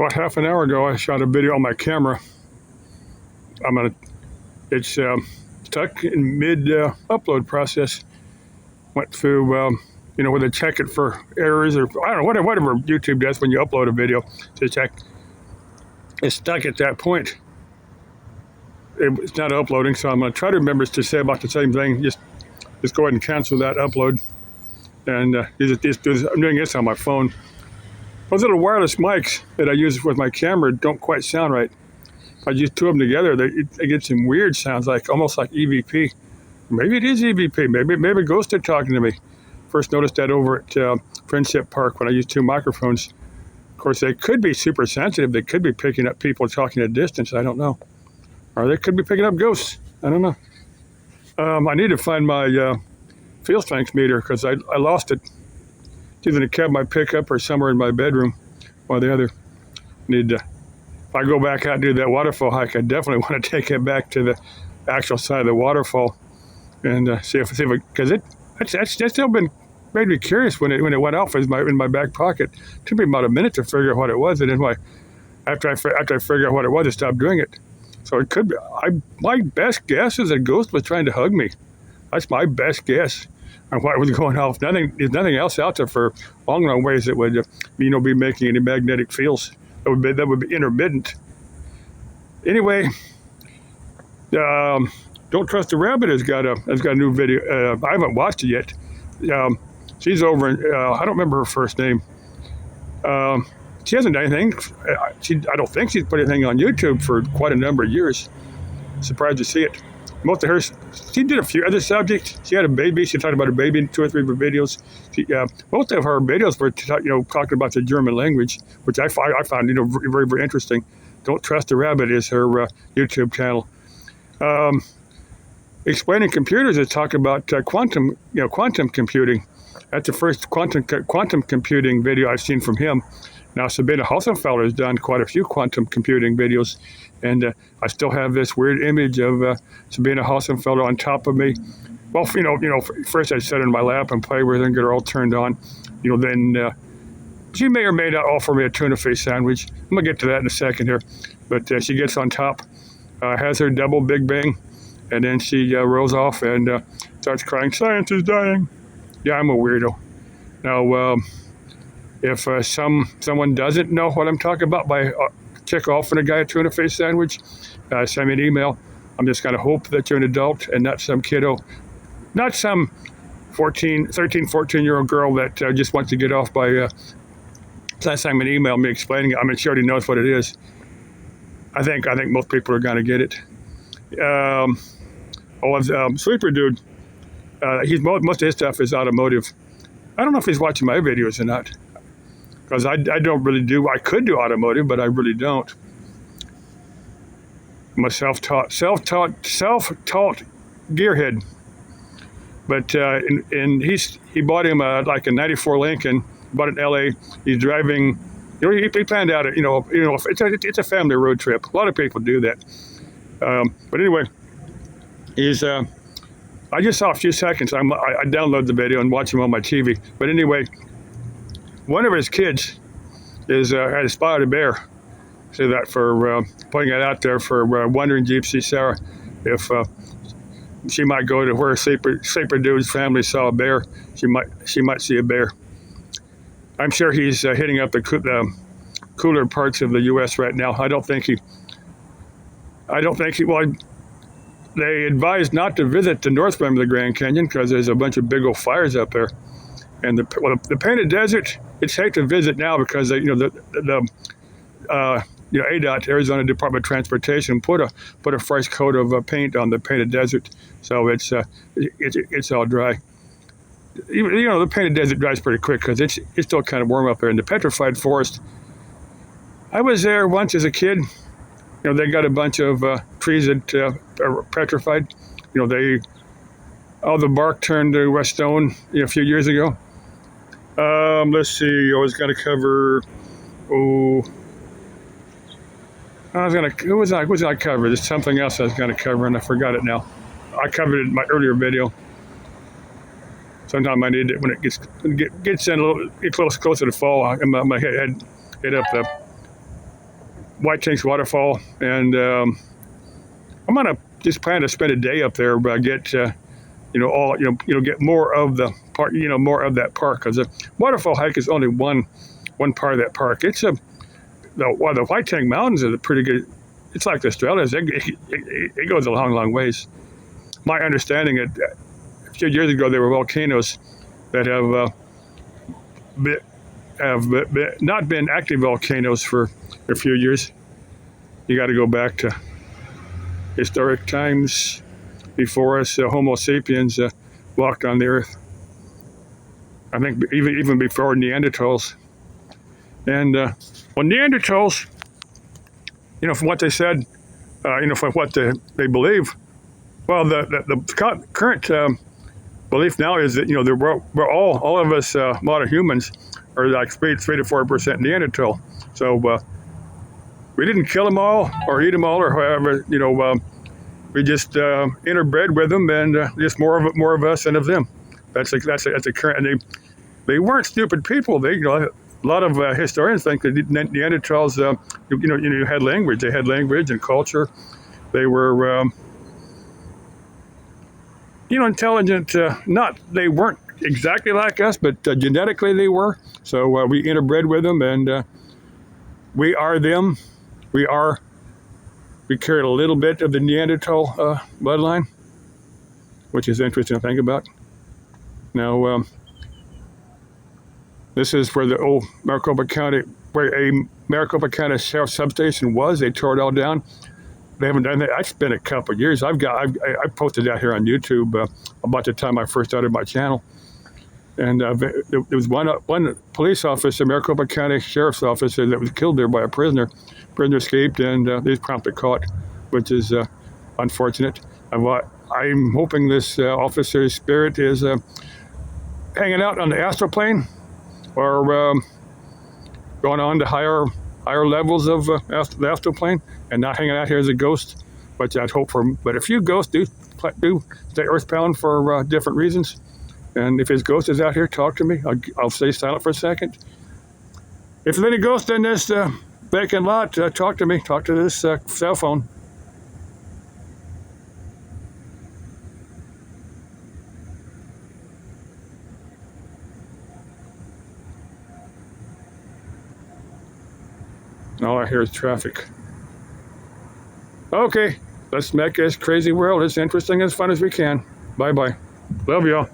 About half an hour ago, I shot a video on my camera. It's stuck in mid upload process. Went through, where they check it for errors or I don't know, whatever YouTube does when you upload a video to check. It's stuck at that point. It's not uploading, so I'm going to try to remember to say about the same thing. Just go ahead and cancel that upload. And I'm doing this on my phone. Those little wireless mics that I use with my camera don't quite sound right. If I use two of them together, they get some weird sounds, almost like EVP. Maybe it is EVP. Maybe Ghost are talking to me. First noticed that over at Friendship Park when I used two microphones. Of course, they could be super sensitive. They could be picking up people talking at a distance. I don't know. Or they could be picking up ghosts. I don't know. I need to find my field strength meter because I lost it. It's either in a cab my pickup or somewhere in my bedroom or the other. If I go back out and do that waterfall hike, I definitely want to take it back to the actual side of the waterfall and see if because that's still been made me curious when it went off in my back pocket. It took me about a minute to figure out what it was, and then after I figured out what it was, I stopped doing it. So it could be. My best guess is a ghost was trying to hug me. That's my best guess on what was going off. There's nothing else out there for long ways that would be making any magnetic fields. That would be intermittent. Anyway, Don't Trust the Rabbit has got a new video. I haven't watched it yet. She's over in, I don't remember her first name. She hasn't done anything. I don't think she's put anything on YouTube for quite a number of years. Surprised to see it. Most of hers, she did a few other subjects. She had a baby. She talked about a baby in 2 or 3 of her videos. Most of her videos were, talking about the German language, which I found, very, very interesting. Don't Trust the Rabbit is her YouTube channel. Explaining computers is talking about quantum computing. That's the first quantum computing video I've seen from him. Now, Sabina Hossenfelder has done quite a few quantum computing videos, and I still have this weird image of Sabina Hossenfelder on top of me. Well, first I sit in my lap and play with her and get her all turned on. Then she may or may not offer me a tuna fish sandwich. I'm gonna get to that in a second here, but she gets on top, has her double Big Bang, and then she rolls off and starts crying, "Science is dying." Yeah, I'm a weirdo. Now, if someone doesn't know what I'm talking about by check offering a guy a tuna fish sandwich, send me an email. I'm just going to hope that you're an adult and not some kiddo, not some 13, 14-year-old girl that just wants to get off by sending me an email, me explaining it. I mean, she already knows what it is. I think most people are going to get it. Sleeper Dude, most of his stuff is automotive. I don't know if he's watching my videos or not, because I don't really do. I could do automotive, but I really don't. I'm a self-taught gearhead. But and he bought him a '94 Lincoln. Bought it in L.A. He's driving. He planned out it. It's a family road trip. A lot of people do that. But anyway, he's. I just saw a few seconds. I downloaded the video and watched him on my TV. But anyway, one of his kids had spotted a bear. So that for putting it out there for wondering Gypsy Sarah if she might go to where Sleeper Dude's family saw a bear. She might see a bear. I'm sure he's hitting up the cooler parts of the U.S. right now. I don't think he. Well, they advise not to visit the north rim of the Grand Canyon because there's a bunch of big old fires up there. And the Painted Desert, it's safe to visit now because ADOT, Arizona Department of Transportation, put a fresh coat of paint on the Painted Desert, so it's all dry. The Painted Desert dries pretty quick because it's still kind of warm up there. In the Petrified Forest, I was there once as a kid. They got a bunch of trees that are petrified. All the bark turned to stone a few years ago. Let's see. I was going to cover. Who was I cover? There's something else I was going to cover, and I forgot it now. I covered it in my earlier video. Sometimes I need it when it gets in a little closer to fall. I'm going to head up White Tanks Waterfall, and I'm gonna just plan to spend a day up there, but get get more of the park, more of that park, because the waterfall hike is only one part of that park. It's the White Tank Mountains are pretty good. It's like the Australians. It goes a long ways. My understanding, a few years ago, there were volcanoes that have not been active volcanoes for a few years. You got to go back to historic times before us. Homo sapiens walked on the earth. I think even before Neanderthals. And Neanderthals, from what they said, from what they believe, well, the current belief now is that we're all of us modern humans are like 3 to 4% Neanderthal. So we didn't kill them all or eat them all or however. We just interbred with them, and just more of us and of them. That's the current. And they weren't stupid people. A lot of historians think that Neanderthals, had language. They had language and culture. They were, intelligent. They weren't exactly like us, but genetically they were. So we interbred with them, and we are them. We carried a little bit of the Neanderthal bloodline, which is interesting to think about. Now, this is where the old Maricopa County Sheriff substation was. They tore it all down. They haven't done that. It's been a couple of years. I posted that here on YouTube about the time I first started my channel. And there was one police officer, Maricopa County Sheriff's officer, that was killed there by a prisoner. Prisoner escaped, and he was promptly caught, which is unfortunate. I'm hoping this officer's spirit is hanging out on the astral plane, or going on to higher levels of the astral plane, and not hanging out here as a ghost, which I'd hope for. But a few ghosts do stay earthbound for different reasons. And if his ghost is out here, talk to me. I'll stay silent for a second. If there's any ghost in this vacant lot, talk to me. Talk to this cell phone. All I hear is traffic. Okay, let's make this crazy world as interesting and as fun as we can. Bye-bye. Love y'all.